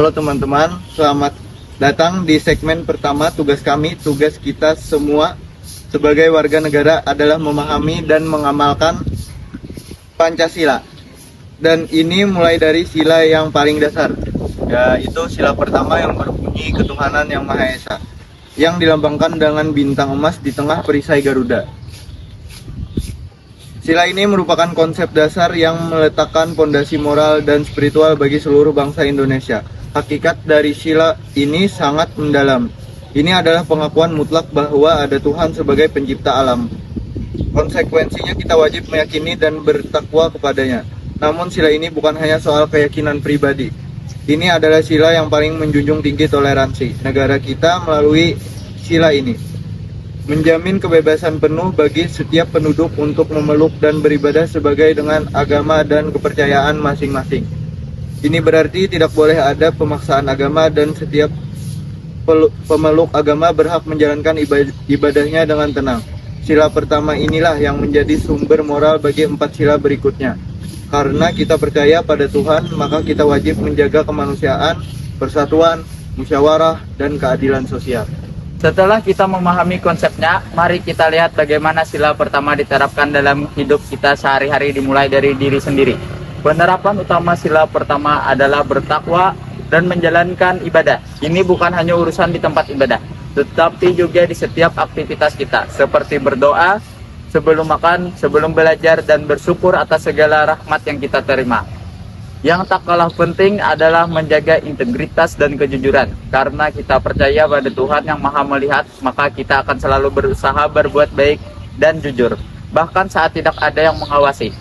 Halo teman-teman, selamat datang di segmen pertama. Tugas kita semua sebagai warga negara adalah memahami dan mengamalkan Pancasila. Dan ini mulai dari sila yang paling dasar, yaitu sila pertama yang berbunyi ketuhanan yang Maha Esa, yang dilambangkan dengan bintang emas di tengah perisai Garuda. Sila ini merupakan konsep dasar yang meletakkan fondasi moral dan spiritual bagi seluruh bangsa Indonesia. Hakikat dari sila ini sangat mendalam. Ini adalah pengakuan mutlak bahwa ada Tuhan sebagai pencipta alam. Konsekuensinya kita wajib meyakini dan bertakwa kepadanya. Namun sila ini bukan hanya soal keyakinan pribadi. Ini adalah sila yang paling menjunjung tinggi toleransi. Negara kita melalui sila ini menjamin kebebasan penuh bagi setiap penduduk untuk memeluk dan beribadah sebagai dengan agama dan kepercayaan masing-masing. Ini berarti tidak boleh ada pemaksaan agama dan setiap pemeluk agama berhak menjalankan ibadahnya dengan tenang. Sila pertama inilah yang menjadi sumber moral bagi 4 sila berikutnya. Karena kita percaya pada Tuhan, maka kita wajib menjaga kemanusiaan, persatuan, musyawarah, dan keadilan sosial. Setelah kita memahami konsepnya, mari kita lihat bagaimana sila pertama diterapkan dalam hidup kita sehari-hari dimulai dari diri sendiri. Penerapan utama sila pertama adalah bertakwa dan menjalankan ibadah. Ini bukan hanya urusan di tempat ibadah, tetapi juga di setiap aktivitas kita, seperti berdoa, sebelum makan, sebelum belajar, dan bersyukur atas segala rahmat yang kita terima. Yang tak kalah penting adalah menjaga integritas dan kejujuran. Karena kita percaya pada Tuhan yang Maha Melihat, maka kita akan selalu berusaha berbuat baik dan jujur, bahkan saat tidak ada yang mengawasi.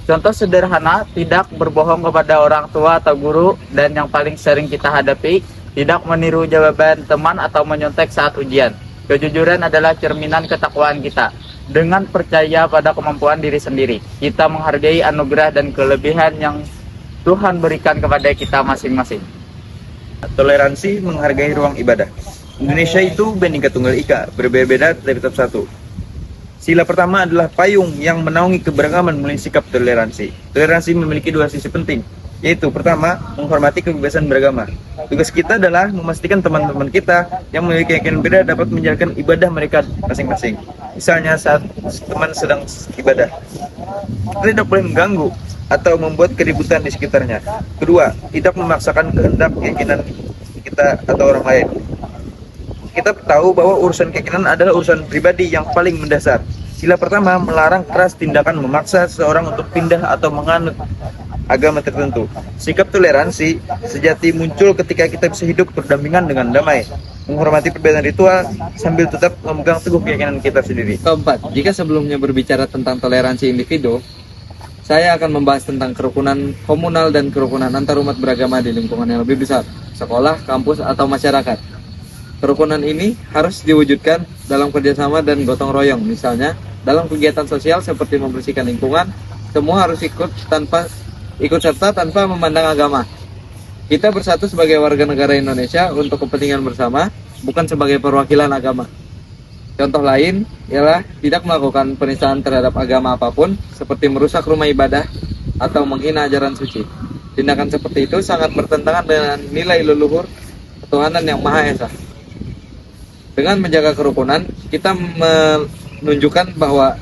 Contoh sederhana, tidak berbohong kepada orang tua atau guru, dan yang paling sering kita hadapi, tidak meniru jawaban teman atau menyontek saat ujian. Kejujuran adalah cerminan ketakwaan kita. Dengan percaya pada kemampuan diri sendiri, kita menghargai anugerah dan kelebihan yang Tuhan berikan kepada kita masing-masing. Toleransi menghargai ruang ibadah. Indonesia itu Bhinneka Tunggal Ika, berbeda-beda tapi tetap satu. Sila pertama adalah payung yang menaungi keberagaman melalui sikap toleransi. Toleransi memiliki 2 sisi penting, yaitu pertama, menghormati kebebasan beragama. Tugas kita adalah memastikan teman-teman kita yang memiliki keyakinan beda dapat menjalankan ibadah mereka masing-masing. Misalnya saat teman sedang ibadah, kita tidak boleh mengganggu atau membuat keributan di sekitarnya. Kedua, tidak memaksakan kehendak keyakinan kita atau orang lain. Kita tahu bahwa urusan keyakinan adalah urusan pribadi yang paling mendasar. Sila pertama melarang keras tindakan memaksa seseorang untuk pindah atau menganut agama tertentu. Sikap toleransi sejati muncul ketika kita bisa hidup berdampingan dengan damai, menghormati perbedaan ritual sambil tetap memegang teguh keyakinan kita sendiri. Keempat, jika sebelumnya berbicara tentang toleransi individu, saya akan membahas tentang kerukunan komunal dan kerukunan antarumat beragama di lingkungan yang lebih besar, sekolah, kampus, atau masyarakat. Kerukunan ini harus diwujudkan dalam kerjasama dan gotong royong. Misalnya, dalam kegiatan sosial seperti membersihkan lingkungan, semua harus ikut serta tanpa memandang agama. Kita bersatu sebagai warga negara Indonesia untuk kepentingan bersama, bukan sebagai perwakilan agama. Contoh lain ialah tidak melakukan penistaan terhadap agama apapun, seperti merusak rumah ibadah atau menghina ajaran suci. Tindakan seperti itu sangat bertentangan dengan nilai leluhur ketuhanan yang Maha Esa. Dengan menjaga kerukunan, kita menunjukkan bahwa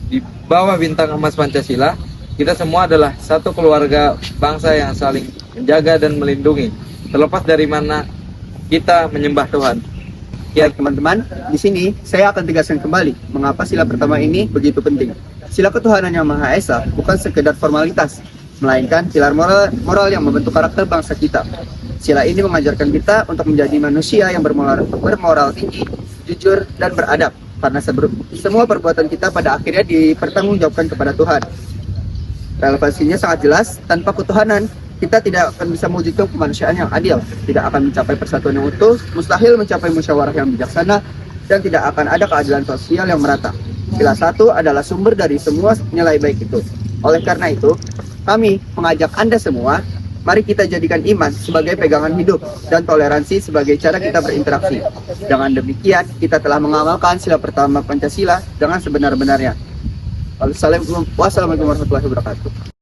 di bawah bintang emas Pancasila, kita semua adalah satu keluarga bangsa yang saling menjaga dan melindungi, terlepas dari mana kita menyembah Tuhan. Ya teman-teman, di sini saya akan tegaskan kembali mengapa sila pertama ini begitu penting. Sila ketuhanan yang Maha Esa bukan sekedar formalitas, melainkan pilar moral yang membentuk karakter bangsa kita. Sila ini mengajarkan kita untuk menjadi manusia yang bermoral tinggi, jujur, dan beradab. Karena semua perbuatan kita pada akhirnya dipertanggungjawabkan kepada Tuhan. Relevansinya sangat jelas, tanpa ketuhanan, kita tidak akan bisa mewujudkan kemanusiaan yang adil, tidak akan mencapai persatuan yang utuh, mustahil mencapai musyawarah yang bijaksana, dan tidak akan ada keadilan sosial yang merata. Sila 1 adalah sumber dari semua nilai baik itu. Oleh karena itu, kami mengajak Anda semua, mari kita jadikan iman sebagai pegangan hidup dan toleransi sebagai cara kita berinteraksi. Dengan demikian, kita telah mengamalkan sila pertama Pancasila dengan sebenar-benarnya. Wassalamualaikum warahmatullahi wabarakatuh.